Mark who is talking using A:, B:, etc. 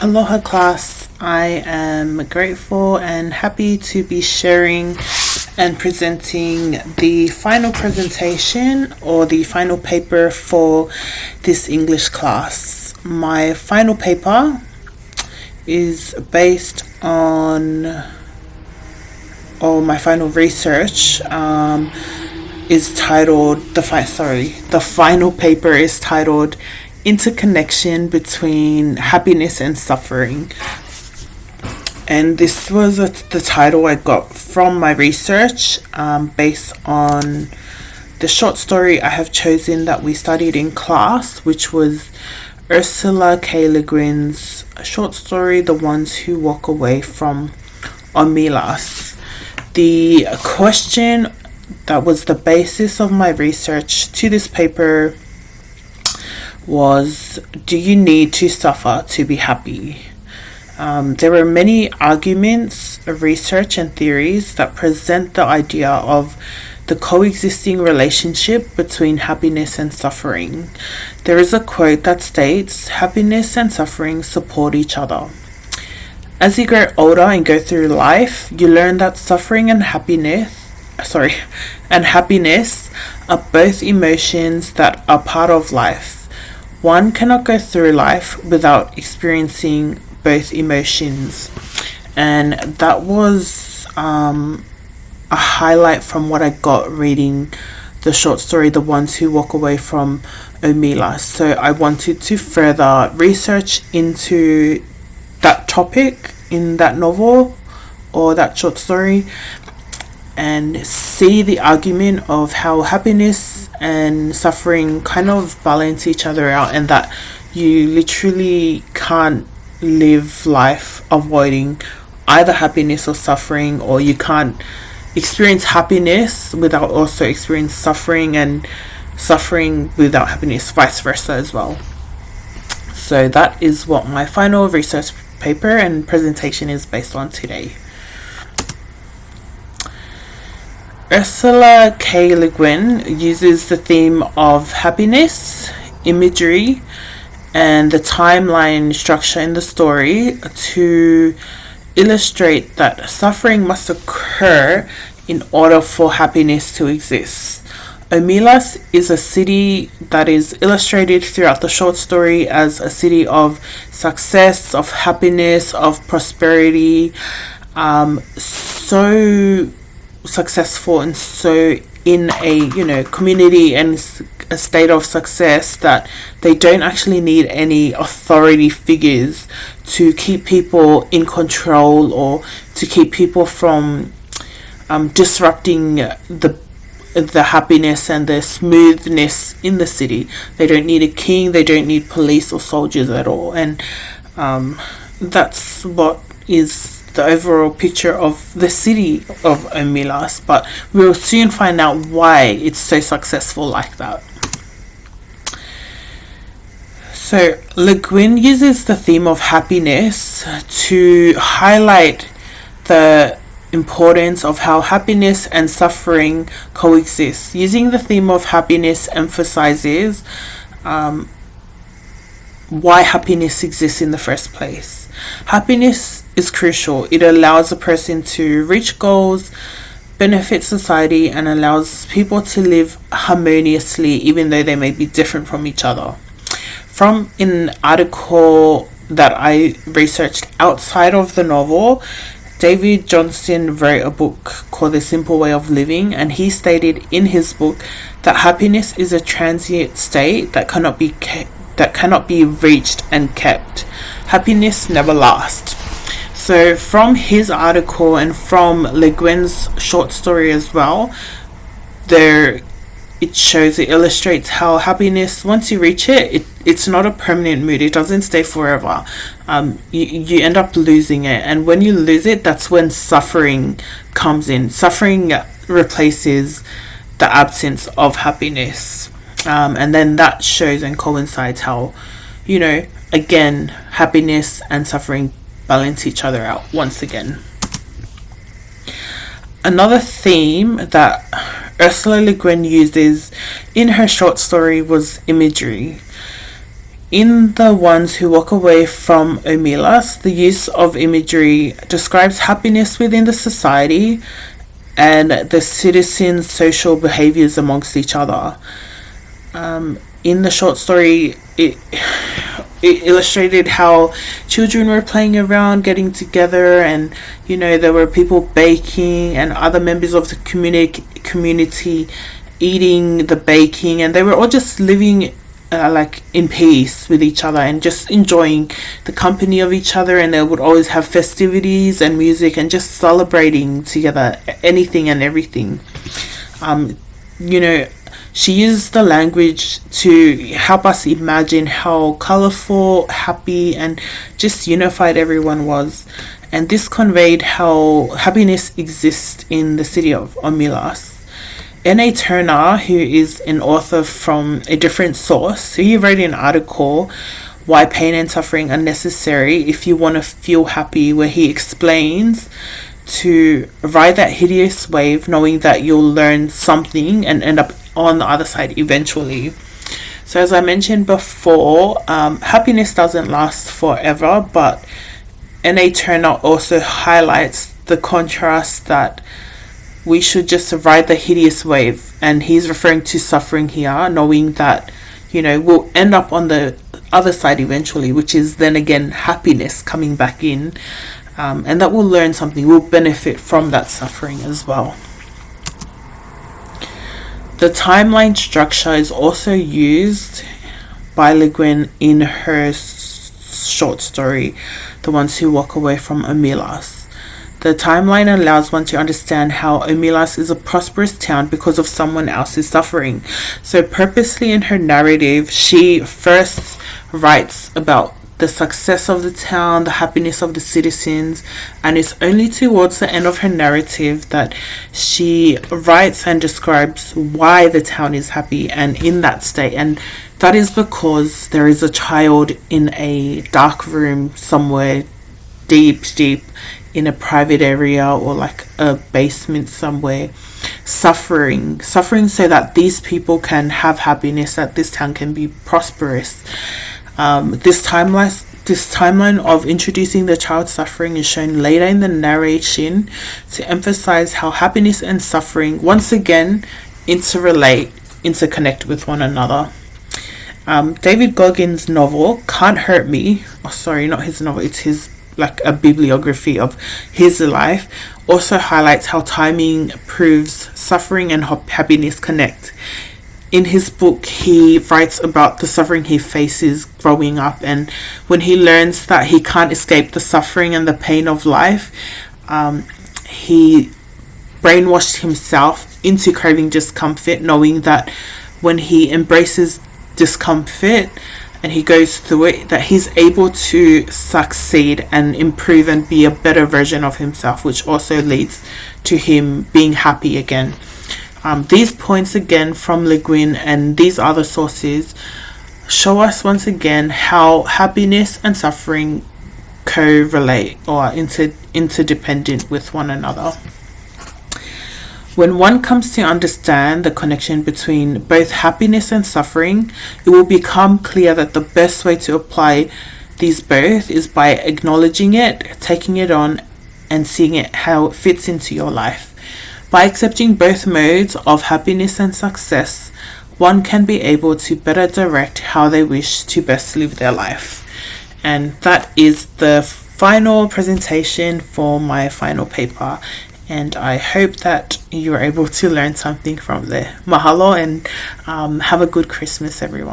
A: Aloha class, I am grateful and happy to be sharing and presenting the final presentation or the final paper for this English class. My final paper is based on, or my final research is titled, the final paper is titled Interconnection Between Happiness and Suffering. And this was the title I got from my research based on the short story I have chosen that we studied in class, which was Ursula K. Le Guin's short story, The Ones Who Walk Away from Omelas. The question that was the basis of my research to this paper was, do you need to suffer to be happy? There were many arguments, research and theories that present the idea of the coexisting relationship between happiness and suffering. There is a quote that states, "Happiness and suffering support each other." As you grow older and go through life, you learn that suffering and happiness are both emotions that are part of life. One cannot go through life without experiencing both emotions. And that was a highlight from what I got reading the short story, The Ones Who Walk Away from Omelas. So I wanted to further research into that topic in that novel or that short story and see the argument of how happiness and suffering kind of balance each other out, and that you literally can't live life avoiding either happiness or suffering, or you can't experience happiness without also experiencing suffering, and suffering without happiness, vice versa as well. So that is what my final research paper and presentation is based on today. Ursula K. Le Guin uses the theme of happiness, imagery, and the timeline structure in the story to illustrate that suffering must occur in order for happiness to exist. Omelas is a city that is illustrated throughout the short story as a city of success, of happiness, of prosperity, so successful and so in a community and a state of success that they don't actually need any authority figures to keep people in control or to keep people from disrupting the happiness and the smoothness in the city. They don't need a king, they don't need police or soldiers at all. And that's what is the overall picture of the city of Omelas, but we'll soon find out why it's so successful like that. So Le Guin uses the theme of happiness to highlight the importance of how happiness and suffering coexist. Using the theme of happiness emphasizes why happiness exists in the first place. Happiness is crucial. It allows a person to reach goals, benefit society, and allows people to live harmoniously even though they may be different from each other. From an article that I researched outside of the novel, David Johnston wrote a book called The Simple Way of Living, and he stated in his book that happiness is a transient state that cannot be reached and kept. Happiness never lasts. So from his article and from Le Guin's short story as well, it illustrates how happiness, once you reach it, it's not a permanent mood. It doesn't stay forever. You end up losing it, and when you lose it, that's when suffering comes in. Suffering replaces the absence of happiness, and then that shows and coincides how, again, happiness and suffering balance each other out once again. Another theme that Ursula Le Guin uses in her short story was imagery. In the ones who walk away from Omelas, the use of imagery describes happiness within the society and the citizens' social behaviors amongst each other. In the short story, it illustrated how children were playing around, getting together, and there were people baking and other members of the community eating the baking, and they were all just living like in peace with each other and just enjoying the company of each other. And they would always have festivities and music and just celebrating together anything and everything. She used the language to help us imagine how colorful, happy, and just unified everyone was. And this conveyed how happiness exists in the city of Omelas. N.A. Turner, who is an author from a different source, so he wrote an article, Why Pain and Suffering Are Necessary If You Want to Feel Happy, where he explains to ride that hideous wave knowing that you'll learn something and end up on the other side eventually. So as I mentioned before, happiness doesn't last forever, but N.A. Turner also highlights the contrast that we should just ride the hideous wave, and he's referring to suffering here, knowing that we'll end up on the other side eventually, which is then again happiness coming back in, and that we'll learn something, we'll benefit from that suffering as well. The timeline structure is also used by Le Guin in her short story, The Ones Who Walk Away from Omelas. The timeline allows one to understand how Omelas is a prosperous town because of someone else's suffering. So purposely in her narrative, she first writes about the success of the town, the happiness of the citizens, and it's only towards the end of her narrative that she writes and describes why the town is happy and in that state. And that is because there is a child in a dark room somewhere deep in a private area or like a basement somewhere, suffering so that these people can have happiness, that this town can be prosperous. This timeline of introducing the child's suffering is shown later in the narration to emphasize how happiness and suffering once again interconnect with one another. David Goggins' novel Can't Hurt Me, not his novel, it's his like a bibliography of his life, also highlights how timing proves suffering and happiness connect. In his book, he writes about the suffering he faces growing up, and when he learns that he can't escape the suffering and the pain of life, he brainwashed himself into craving discomfort, knowing that when he embraces discomfort and he goes through it, that he's able to succeed and improve and be a better version of himself, which also leads to him being happy again. These points again from Le Guin and these other sources show us once again how happiness and suffering correlate or interdependent with one another. When one comes to understand the connection between both happiness and suffering, it will become clear that the best way to apply these both is by acknowledging it, taking it on, and seeing it how it fits into your life. By accepting both modes of happiness and success, one can be able to better direct how they wish to best live their life. And that is the final presentation for my final paper. And I hope that you're able to learn something from there. Mahalo, and have a good Christmas, everyone.